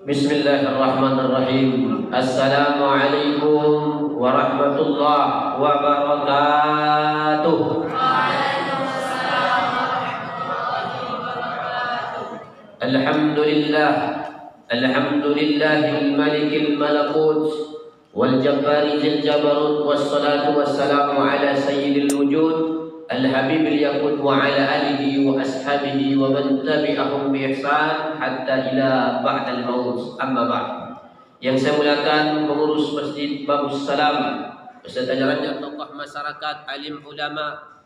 Bismillahirrahmanirrahim. Assalamualaikum warahmatullahi wabarakatuh. Alhamdulillah, alhamdulillahil malikil malakut wal jabbari zil jabarut, wassalatu wassalamu ala sayyidil wujud al-habibil yakut wa ala alihi wa ashabihi wa man tabi'ahum bi ihsan hatta ila ba'dal maut. Amma ba'd. Yang saya muliakan pengurus Masjid Babus Salam beserta jajarannya, tokoh masyarakat, alim ulama,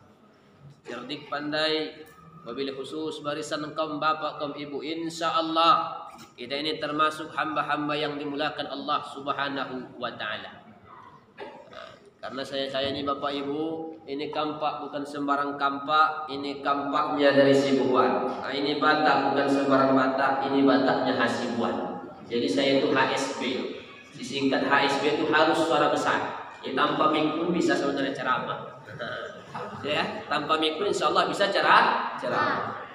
cerdik pandai, wabil khusus barisan kaum bapak, kaum ibu, insyaallah kita ini termasuk hamba-hamba yang dimulakan Allah Subhanahu wa taala. Karena saya ini bapak ibu, ini kampak bukan sembarang kampak, ini kampaknya dari Sibuan. Nah, ini Batak bukan sembarang Batak, ini Bataknya Hasibuan. Jadi saya itu HSB. Disingkat HSB itu harus suara besar. Ya, tanpa mic pun bisa sebenarnya ceramah. Ya, tanpa mic pun insya Allah bisa ceramah.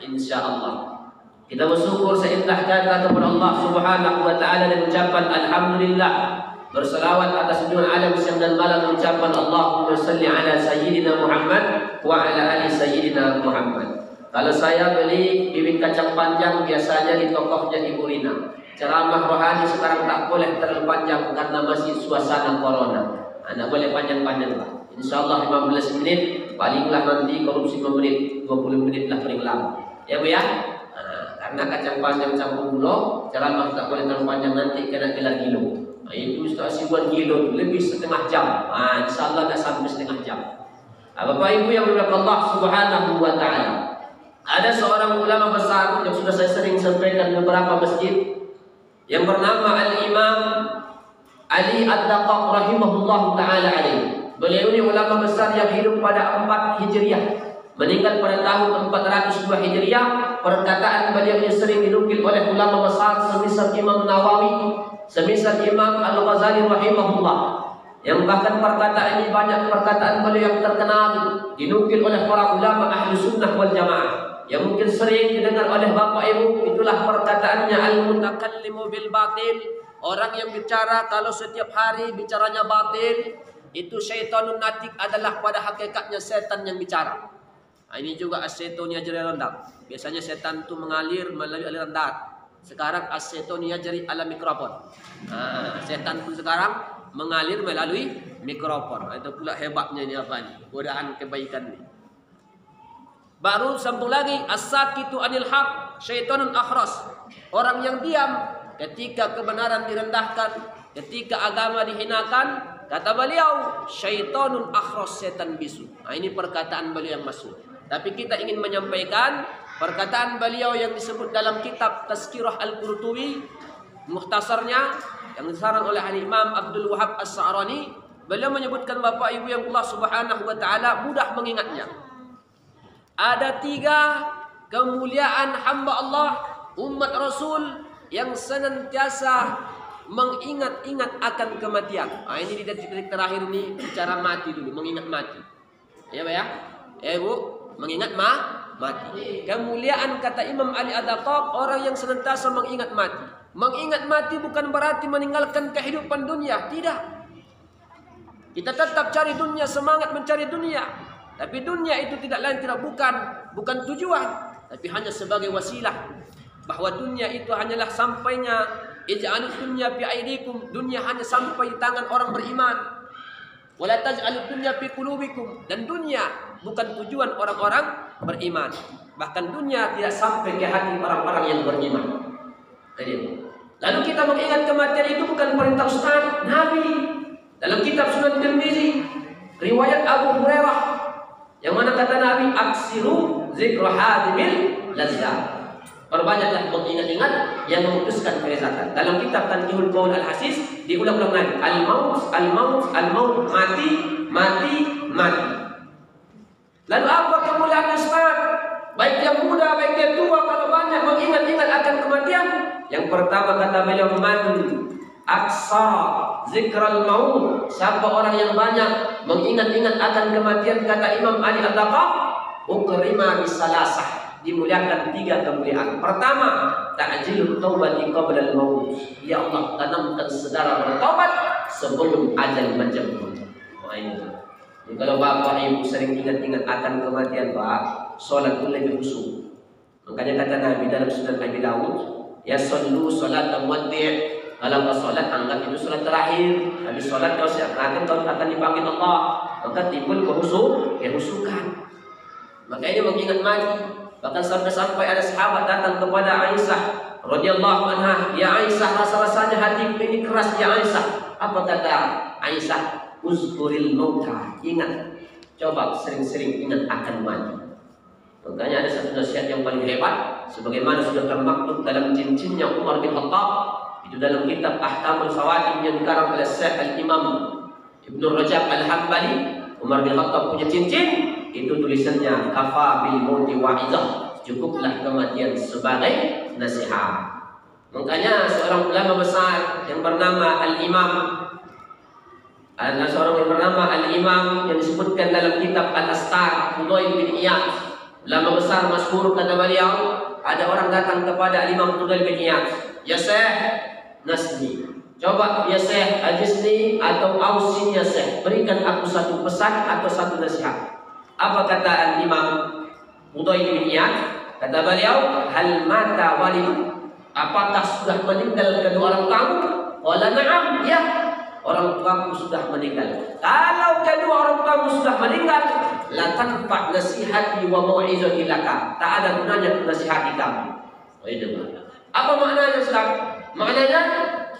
Insya Allah. Kita bersyukur seindah kata kepada Allah Subhanahu wa taala dan ucapan alhamdulillah. Berselawat atas junjungan alam siang dan malam, mengucapkan Allahumma salli ala sayyidina Muhammad wa ala ali sayyidina Muhammad. Kalau saya beli bibit kacang panjang biasanya di tokohnya Ibu Rina. Ceramah rohani sekarang tak boleh terlalu panjang karena masih suasana corona. Anda boleh panjang-panjang lah. Insyaallah 15 menit, palinglah nanti korupsi 5 menit, 20 menit lah paling lama. Ya Bu ya? Karena kacang panjang campur gula, ceramah tak boleh terlalu panjang nanti kena gelar kilo. Nah, itu Ustaz Sibuan kilo lebih setengah jam. Nah, insyaallah tak sampai setengah jam. Bapak Ibu yang dimuliakan Allah Subhanahu wa taala. Ada seorang ulama besar yang sudah saya sering sampaikan di beberapa masjid yang bernama Al-Imam Ali Ad-Daqaq rahimahullah taala alaih. Beliau ini ulama besar yang hidup pada 4 Hijriah, meninggal pada tahun 402 Hijriah. Perkataan beliau ini sering dinukil oleh ulama besar semisal Imam Nawawi, semisal Imam Al-Ghazali rahimahullah, yang bahkan perkataan ini banyak perkataan beliau yang terkenal dinukil oleh para ulama ahli sunnah wal jamaah yang mungkin sering didengar oleh bapak ibu. Itulah perkataannya, al-mutakallimu bil batil, orang yang bicara kalau setiap hari bicaranya batil, itu syaitanun natik, adalah pada hakikatnya setan yang bicara. Nah, ini juga as-syaitan yajri rendah. Biasanya setan itu mengalir melalui aliran darah. Sekarang as-syaitan yajri ala mikrofon. Nah, setan pun sekarang mengalir melalui mikrofon. Itu pula hebatnya ini apa ini? Godaan kebaikan ini. Baru sambung lagi, as-sakitu anil haq syaitanun akhras. Orang yang diam ketika kebenaran direndahkan, ketika agama dihinakan, kata beliau syaitanun akhras, setan bisu. Nah, ini perkataan beliau yang masuk. Tapi kita ingin menyampaikan perkataan beliau yang disebut dalam kitab Tazkirah Al-Qurtubi, mukhtasarnya yang disarang oleh Al-Imam Abdul Wahab As-Sa'rani. Beliau menyebutkan bapak ibu yang Allah Subhanahu wa taala mudah mengingatnya. Ada 3 kemuliaan hamba Allah, umat Rasul yang senantiasa mengingat-ingat akan kematian. Nah, ini di detik-detik terakhir ini bicara mati dulu, mengingat mati. Ya Pak ya? Ya Ibu, mengingat mati. Kemuliaan kata Imam Ali Ad-Daqaq, orang yang senantiasa mengingat mati. Mengingat mati bukan berarti meninggalkan kehidupan dunia, tidak. Kita tetap cari dunia, semangat mencari dunia. Tapi dunia itu tidak lain tidak bukan tujuan, tapi hanya sebagai wasilah. Bahwa dunia itu hanyalah sampainya, ij'alud dunya fi aidikum, dunia hanya sampai di tangan orang beriman. Wala taj'alud dunya fi qulubikum, dan dunia bukan tujuan orang-orang beriman. Bahkan dunia tidak sampai ke hati orang-orang yang beriman. Lalu kita mengingat kematian itu bukan perintah Ustaz, Nabi. Dalam kitab Sunan Tirmizi, riwayat Abu Hurairah, yang mana kata Nabi, aksiru zikra hadimil lazzat, perbanyaklah mengingat-ingat yang memutuskan kelezatan. Dalam kitab Tanqihul Qaul Al-Hasis diulang-ulang lagi, al-maut, al-maut, al-maut, mati. Lalu apa kemuliaan Ustaz? Baik yang muda, baik yang tua, kalau banyak mengingat-ingat akan kematian. Yang pertama kata beliau, man aksara zikral maut, siapa orang yang banyak mengingat-ingat akan kematian, kata Imam Ali Ad-Daqaq, ukrima bisalasah, dimuliakan 3 kemuliaan. Pertama, ta'jilul taubati qabla al-maut. Ya Allah, tanamkan saudara bertobat sebelum ajal menjemput. Jadi kalau bapak ibu sering ingat-ingat akan kematian Pak, sholat pun lebih khusyuk. Makanya kata Nabi dalam Sunan Abi Dawud, ya sallu salat muwaddi'. Kalau kau sholat anggap itu sholat terakhir. Habis sholat kau akan dipanggil Allah, maka timbul kehusukan. Makanya mengingat mati. Bahkan sampai ada sahabat datang kepada Aisyah radhiyallahu anha, ya Aisyah, rasa-rasanya hatiku ini keras ya Aisyah. Apa kata Aisyah? Uzkuril mauta, ingat, coba sering-sering ingat akan mati. Makanya ada satu nasihat yang paling hebat, sebagaimana sudah termaktub dalam cincinnya Umar bin Khattab, itu dalam kitab Ahkamul Khawatim yang dikarang oleh Syekh Al-Imam Ibnu Rajab Al-Hambali. Umar bin Khattab punya cincin, itu tulisannya kafa bil mauti wa'izah, cukuplah kematian sebagai nasihat. Makanya seorang ulama besar yang bernama Al-Imam yang disebutkan dalam kitab Al-Astar, Fudail bin Iyad, ulama besar masyhur, kata beliau, ada orang datang kepada Imam Fudail bin Iyad, ya Syekh, nasni, coba ya Syekh, ajisni atau ausini ya Syekh, berikan aku satu pesan atau satu nasihat. Apa kata Al-Imam Fudail bin Iyad? Kata beliau, hal mata walid, apakah sudah meninggal kedua orang kamu? Qala na'am, ya, orang tuamu sudah meninggal. Kalau kedua orang tuamu sudah meninggal, la tanfa' nasihati wa mau'izati laka, tak ada gunanya nasihati kamu. Apa maknanya Islam? Maknanya,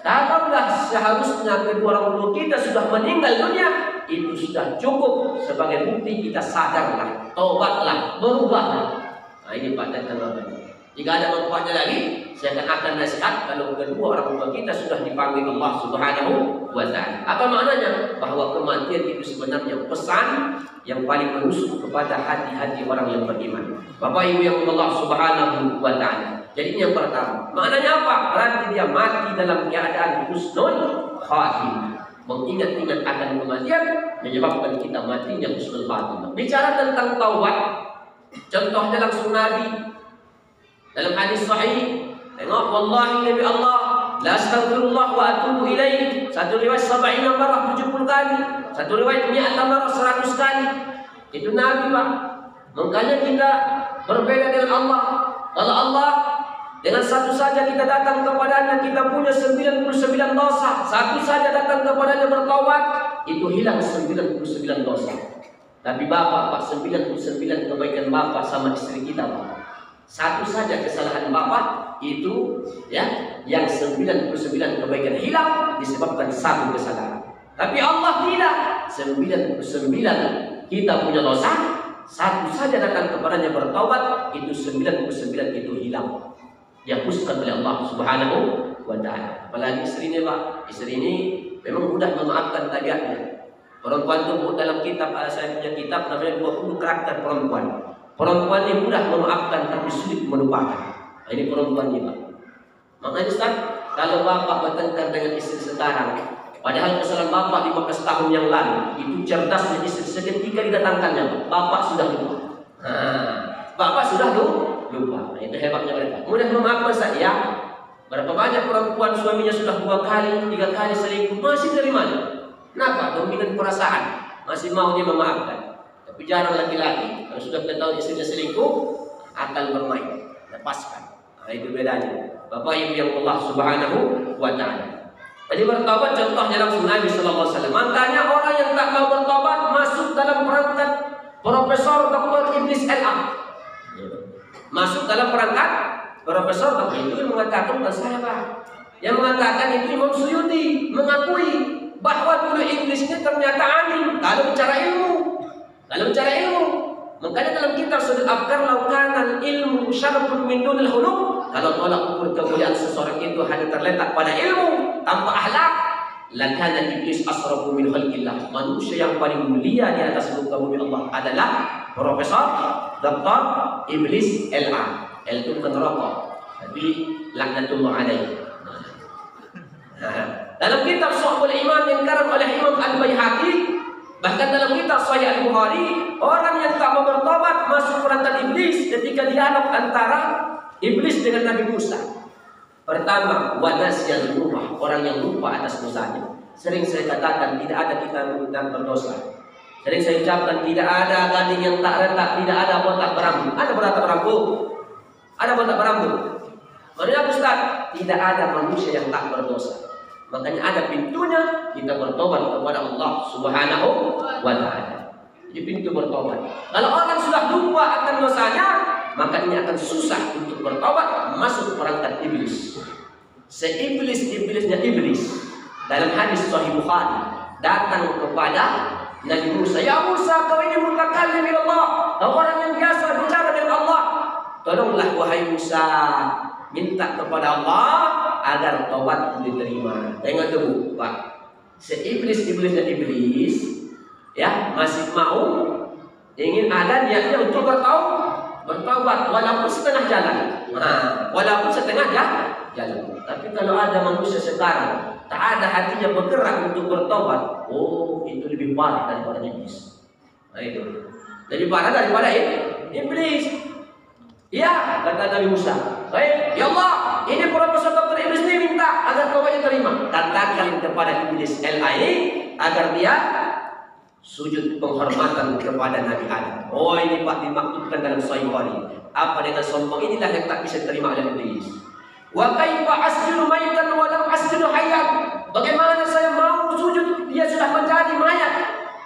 kalaulah seharusnya kedua orang tua kita sudah meninggal dunia, itu sudah cukup sebagai bukti kita sadarlah, taubatlah, berubahlah. Nah ini Pak dan teman-teman. Jika ada manfaatnya lagi, saya akan nasihat kalau kedua orang tua kita sudah dipanggil Allah Subhanahu wa Ta'ala. Apa maknanya? Bahwa kematian itu sebenarnya pesan yang paling menusuk kepada hati-hati orang yang beriman. Bapak Ibu yang Allah Subhanahu wa Ta'ala. Jadi yang pertama, maknanya apa? Berarti dia mati dalam keadaan husnul khatimah. Mengingat-ingat akan kematian menyebabkan kita matinya husnul khatimah. Bicara tentang taubat, contohnya langsung Nabi dalam hadis sahih, tengok, wallahi Nabi Allah, la astaghfirullah wa atubu ilaih. Satu riwayat 70 marah 70 kali, satu riwayat 100 marah 100 kali. Itu Nabi Pak. Makanya kita berbeda dengan Allah. Kalau Allah dengan satu saja kita datang kepadanya, kita punya 99 dosa. Satu saja datang kepadanya bertaubat, itu hilang 99 dosa. Tapi Bapak, Pak, 99 kebaikan Bapak sama istri kita Pak. Satu saja kesalahan Bapak itu ya, yang 99 kebaikan hilang disebabkan satu kesalahan. Tapi Allah tidak. 99 kita punya dosa, satu saja datang kepadanya bertaubat, itu 99 itu hilang, dihapuskan oleh Allah Subhanahu wa Ta'ala. Apalagi istri ini Pak, istri ini memang mudah memaafkan tabiatnya. Perempuan itu dalam kitab, saya punya kitab namanya 20 karakter perempuan. Perempuan ini mudah memaafkan tapi sulit melupakan. Nah, ini perempuan ini Pak. Makanya Ustaz, kalau Bapak bertengkar dengan istri sekarang, padahal kesalahan Bapak 15 tahun yang lalu, itu cerdasnya istri seketika didatangkannya, Bapak sudah lupa. Bapak sudah lupa. Nah, itu hebatnya mereka. Mudah memaafkan saya. Berapa banyak perempuan suaminya sudah 2 kali, 3 kali selingkuh, masih dari mana? Kenapa? Dominan perasaan, masih mau dia memaafkan. Tapi jarang laki-laki, kalau sudah ketahuan istrinya selingkuh, akan bermain, lepaskan. Nah, itu bedanya. Bapak Ibu yang Allah Subhanahu wa Ta'ala. Jadi bertobat contohnya langsung Nabi Sallallahu Alaihi Wasallam. Makanya orang yang tak mau bertobat masuk dalam perangkat Profesor Dr. Iblis LA. Masuk dalam perangkat Profesor Dr. itu yang mengatakan bukan saya Pak. Yang mengatakan itu Imam Suyuti mengakui bahwa dulu Iblis ini ternyata alim kalau bicara ilmu. Makanya dalam kitab Sudul Afkar, laukan ilmu syarafun min dunil hulum, kalau tolak ukur kemuliaan seseorang itu hanya terletak pada ilmu tanpa akhlak, lakana iblis asrafu min khalqillah. Manusia yang paling mulia di atas muka bumi Allah adalah Profesor Dr. Iblis LA. L itu bukan rokok, tapi laknatullah alaihi. Dalam kitab Syu'abul Iman yang dikarang oleh Imam Al-Baihaqi, Bahkan dalam kitab Sahih Al-Bukhari, orang yang tak mau bertobat masuk perangkat iblis ketika dialog antara iblis dengan Nabi Musa. Pertama, wanasyan rumah, orang yang lupa atas dosanya. Sering saya katakan tidak ada kita yang berdosa. Sering saya ucapkan tidak ada gading yang tak retak, tidak ada botak berambut. Ada botak berambut? Ada botak berambut? Maksudnya Ustaz, tidak ada manusia yang tak berdosa. Makanya ada pintunya kita bertobat kepada Allah Subhanahu wa Ta'ala. Jadi pintu bertobat. Kalau orang sudah lupa akan dosanya, maka ini akan susah untuk bertobat, masuk perangkat iblis. Seiblis-iblisnya iblis. Dalam hadis Sahih Bukhari, datang kepada Nabi Musa, "Ya Musa, kau ini mutakallim ila Allah, kau orang yang biasa bicara dengan Allah. Tolonglah wahai Musa, minta kepada Allah agar tobatku diterima." Tengok dulu, Pak. Seiblis-iblisnya iblis, ya, masih mau ingin ada niatnya untuk bertobat walaupun setengah jalan. Walaupun setengah jalan. Tapi kalau ada manusia sekarang tak ada hatinya bergerak untuk bertobat, oh itu lebih parah daripada iblis. Nah itu lebih parah daripada iblis. Ya, kata Nabi Musa, baik, ya Allah, ini Profesor Dr. Iblis ini minta agar tobatnya terima. Katakan kepada iblis LAI agar dia sujud penghormatan kepada Nabi Adam. Oh ini Pak dimaksudkan dalam Sahih Bukhari. Apa dengan sombong inilah yang tak bisa diterima oleh iblis. Wa kaifa asjudu maitan wa lam asjudu hayyan? Bagaimana saya mau sujud dia sudah menjadi mayat,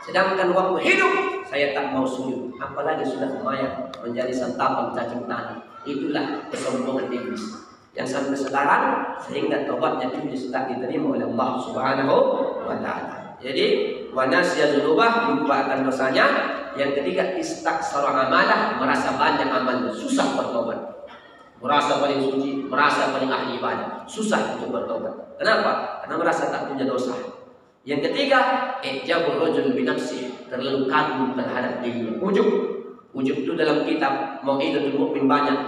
sedangkan waktu hidup saya tak mau sujud, apalagi sudah mayat menjadi santapan cacing tanah. Itulah kesombongan iblis yang sampai sekarang sehingga tobatnya iblis tak diterima oleh Allah Subhanahu wa Ta'ala. Jadi wanasya dzunubah, lupa akan dosanya. Yang ketiga, istaksara amalah, merasa banyak amalnya, susah bertobat. Merasa paling suci, merasa paling ahli ibadah, susah untuk bertobat. Kenapa? Karena merasa tak punya dosa. Yang ketiga, ijabur rajul bi nafsi, terlalu kagum terhadap dirinya. Ujub itu dalam kitab Mau'izatul Mu'min banyak.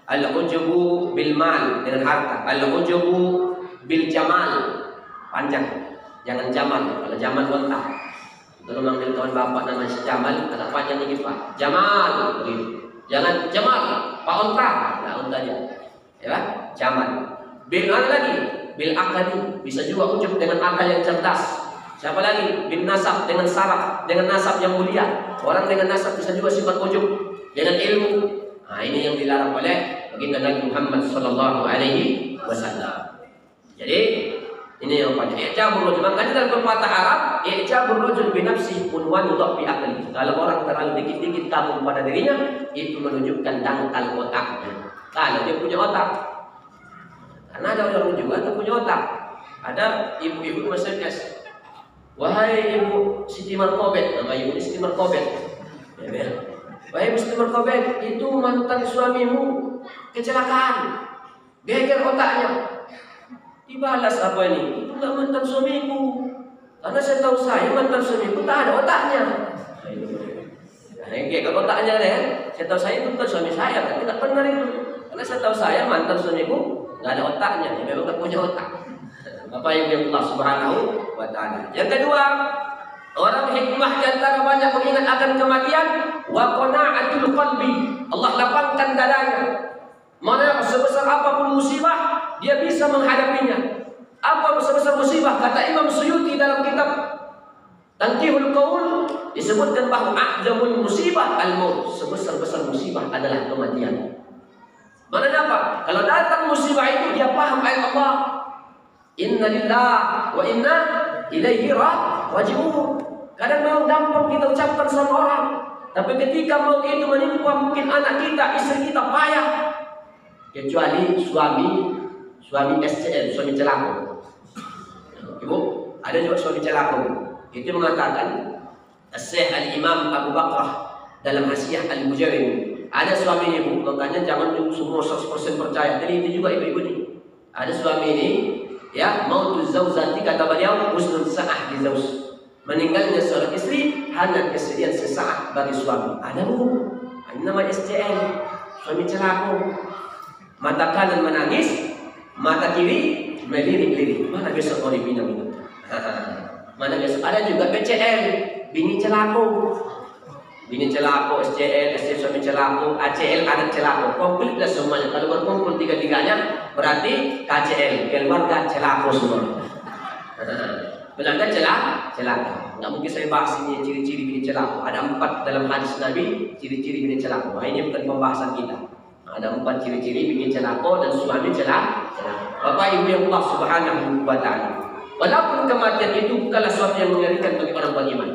Al-ujubu bil mal, dengan harta. Al-ujubu bil jamal, panjang. Jangan Jamal, kalau Jamal onta. Kalau manggil kawan bapak namanya si Jamal, agak panjang dikit Pak. Jamal, begitu. Jangan Jamal, Pak onta, nah onta aja. Ya, Jamal. Bil mana lagi? Bil akadi, bisa juga ujub dengan akal yang cerdas. Siapa lagi? Bin nasab, dengan saraf, dengan nasab yang mulia. Orang dengan nasab bisa juga sifat ujub dengan ilmu. Nah ini yang dilarang oleh baginda Nabi Muhammad sallallahu alaihi wasallam. Jadi ini yang pada i'jabur rajul. Makanya dalam pepatah Arab, i'jabur rajul bi nafsihi unwan yudhaf bi aqli. Kalau orang terlalu dikit-dikit kagum pada dirinya, itu menunjukkan dangkal otaknya. Kalau dia punya otak, karena ada orang juga tak punya otak. Ada ibu-ibu SMS, wahai ibu Siti Markobet, nama ibu Siti Markobet. Wahai ibu Siti Markobet, itu mantan suamimu kecelakaan, geger otaknya. Dibalas apa ini? Itu nggak mantan suamiku. Karena saya tahu saya mantan suamiku tak ada otaknya. Nah, kalau otaknya deh, saya tahu saya itu bukan suami saya, tapi tak benar itu. Karena saya tahu saya mantan suamiku nggak ada otaknya, dia memang tak punya otak. Bapak Ibu Allah Subhanahu wa Ta'ala. Yang kedua, orang hikmah di antara banyak mengingat akan kematian, wa qana'atul qalbi. Allah lapangkan dadanya. Mana sebesar apapun musibah, dia bisa menghadapinya. Apa sebesar musibah? Kata Imam Suyuti dalam kitab Tanqihul Qaul, disebutkan bahwa a'zamul musibah al-maut. Sebesar-besar musibah adalah kematian. Mana apa? Kalau datang musibah itu dia paham ayat Allah. Inna lillahi wa inna ilaihi raji'un. Kadang mau gampang kita ucapkan sama orang, tapi ketika mau itu menimpa mungkin anak kita, istri kita payah. Kecuali suami SCN, suami celaka. Ibu, ada juga suami celaka. Itu mengatakan Syekh Al-Imam Abu Bakrah dalam Hasyiah Al-Mujarrid. Ada suami ibu, makanya jangan semua 100% percaya. Jadi itu juga ibu-ibu ini. Ada suami ini, ya, mautu zaujati, kata beliau, husnul sa'ah di zauj. Meninggalnya seorang istri hanya kesedihan sesaat bagi suami. Ada bu, ini namanya SCN, suami celaka. Mata kanan menangis, mata kiri melirik-lirik. Mana besok mau dipinang itu? Mana biasa ada juga BCL, bini celako. Bini celako, SCL, SC suami celako, ACL anak celako. Komplitlah semuanya. Kalau berkumpul tiga-tiganya berarti KCL, keluarga celako semua. Belanda celaka. Nggak mungkin saya bahas ini ciri-ciri bini celako. Ada 4 dalam hadis Nabi ciri-ciri bini celako. Nah, ini bukan pembahasan kita. Ada 4 ciri-ciri bini celako dan suami celaka. Bapak Ibu yang Allah Subhanahu wa Ta'ala. Walaupun kematian itu bukanlah sesuatu yang mengerikan bagi orang beriman.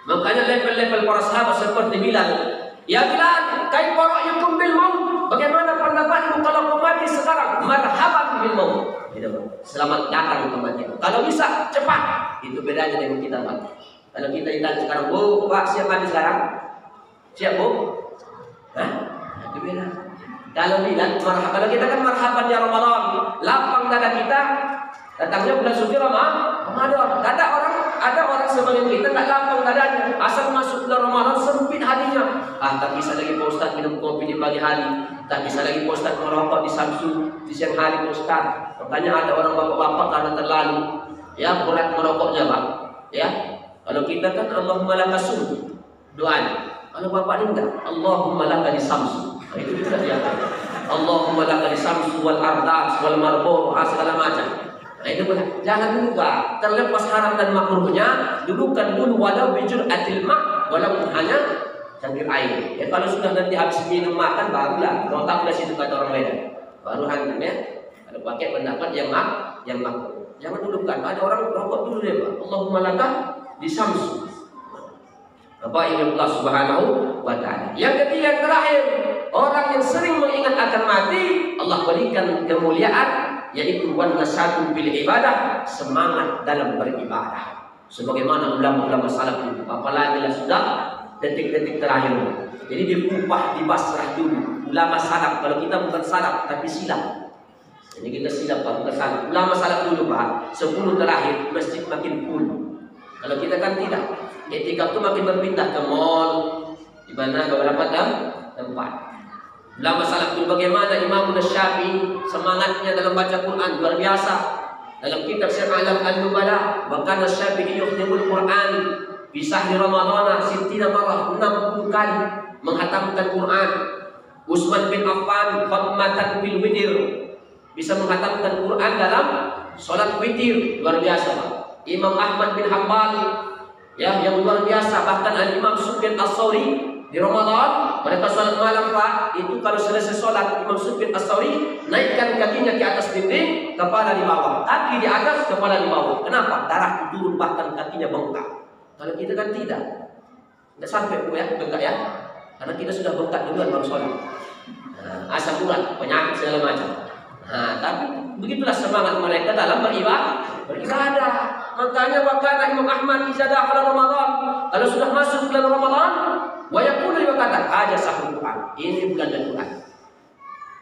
Makanya level-level para sahabat seperti Bilal. Ya Bilal, kaifa ra'yukum bil maut? Bagaimana pendapatmu kalau kau mati sekarang? Marhaban bil maut. Selamat datang kematian. Kalau bisa cepat. Itu bedanya dengan kita, Pak. Kalau kita ditanya sekarang, Bu, Pak, siap mati sekarang? Siap, Bu? Hah? Itu beda. Kalau Bilal, kalau kita kan marhaban ya Ramadan. Lapang dada kita. Datangnya bulan suci Ramadan. Ada orang sebagian kita nggak lapang dadanya. Asal masuk bulan Ramadan sempit hatinya. Tak bisa lagi Pak Ustaz minum kopi di pagi hari. Tak bisa lagi Pak Ustaz merokok di Samsu di siang hari Pak Ustaz. Makanya ada orang bapak-bapak karena terlalu ya berat merokoknya, Pak. Ya. Kalau kita kan Allahumma lakasum doanya. Kalau bapak ini enggak, Allahumma lakal Samsu. Itu sudah dia. Allahumma lakal Samsu wal ardas wal marbu segala macam. Nah itu benar. Jangan lupa terlepas haram dan makruhnya, dudukan dulu walau bijur'atil ma', walaupun hanya cangkir air. Ya kalau sudah nanti habis minum makan barulah rotaklah situ kata orang Medan. Baru hantam ya. Kalau pakai pendapat yang makruh. Jangan dudukan. Ada orang rokok dulu deh, Pak. Allahumma lakal di Samsu. Bapak Ibu Allah Subhanahu wa Ta'ala. Yang ketiga yang terakhir, orang yang sering mengingat akan mati, Allah berikan kemuliaan, yaitu wan nasatu bil ibadah, semangat dalam beribadah. Sebagaimana ulama-ulama salaf itu, apalagi lah sudah detik-detik terakhir. Jadi diupah di Basrah dulu. Ulama salaf, kalau kita bukan salaf tapi silap. Jadi kita silap bukan salaf. Ulama salaf dulu, Pak, 10 terakhir masjid makin full. Kalau kita kan tidak. Etika itu makin berpindah ke mall, di mana beberapa tempat. Ulama salaf dulu bagaimana Imam Syafi'i semangatnya dalam baca Quran luar biasa. Dalam kitab Syekh Alam An-Nubala, bahkan Syafi'i yukhtimul Quran fi sahri Ramadan 60 marrah, 60 kali menghatamkan Quran. Utsman bin Affan khatmatan bil witir, bisa menghatamkan Quran dalam salat witir, luar biasa, Pak. Imam Ahmad bin Hanbal ya yang luar biasa, bahkan Imam Sufyan Ats-Tsauri di Ramadan mereka salat malam, Pak, itu kalau selesai salat Imam Sufyan Ats-Tsauri naikkan kakinya ke atas dinding, kepala di bawah, kaki di atas, kepala di bawah. Kenapa? Darah turun bahkan kakinya bengkak. Kalau kita kan tidak sampai ya bengkak ya, karena kita sudah bengkak duluan baru salat. Asam urat, penyakit segala macam. Tapi begitulah semangat mereka dalam beribadah. Makanya wakana Imam Ahmad izadah hala Ramadan, kalau sudah masuk bulan Ramadan, wa yaqulu berkata aja sahur Quran, ini bulan Quran.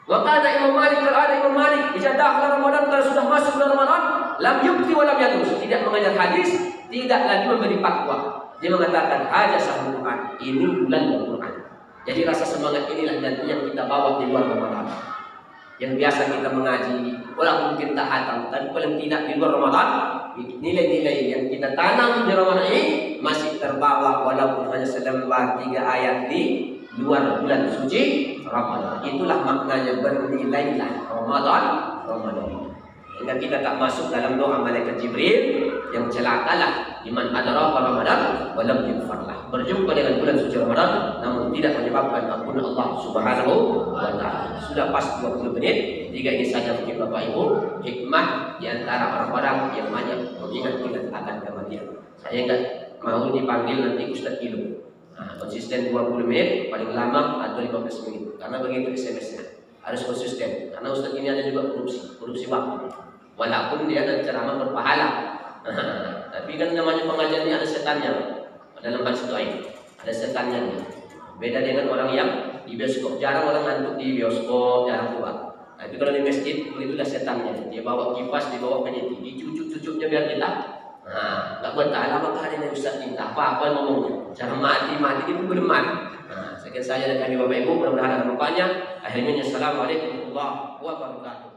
Wakana Imam Malik, kalau ada Imam Malik izadah hala Ramadan, kalau sudah masuk bulan Ramadan, lam yukti wa lam yadrus, tidak mengajar hadis, tidak lagi memberi fatwa. Dia mengatakan aja sahur Quran, ini bulan Quran. Jadi rasa semangat inilah nanti yang kita bawa di luar Ramadan. Yang biasa kita mengaji, walaupun mungkin tak hatam, tapi paling tidak di luar Ramadan, nilai-nilai yang kita tanam di Ramadan ini masih terbawa walaupun hanya selembar 3 ayat di luar bulan suci Ramadan. Itulah maknanya bernilailah Ramadan. Hingga kita tak masuk dalam doa malaikat Jibril yang celakalah iman adraka Ramadan walam yufarlah. Berjumpa dengan bulan suci Ramadan namun tidak menyebabkan ampunan Allah Subhanahu wa Ta'ala. Sudah pas 20 menit. 3 ini saja mungkin Bapak Ibu hikmah di antara orang-orang yang banyak mengingat-ingat akan kematian. Saya enggak mau dipanggil nanti Ustaz Ilu. Konsisten 20 menit paling lama atau 15 menit karena begitu SMS-nya. Harus konsisten karena Ustaz ini ada juga korupsi waktu. Walaupun dia ada ceramah berpahala. Tapi kan namanya pengajian ini ada setannya. Dalam hadis doa ini ada setannya. Beda dengan orang yang di bioskop. Jarang orang ngantuk di bioskop, jarang keluar. Tapi kalau di masjid begitulah setannya. Dia bawa kipas, dia bawa peniti, dicucuk-cucuknya biar kita. Nggak bertahan lama kali nih Ustaz minta apa ngomongnya. Cara mati dia pun belum mati. Sekian saja dari kami Bapak Ibu, mudah-mudahan ada manfaatnya. Akhirnya assalamualaikum warahmatullahi wabarakatuh.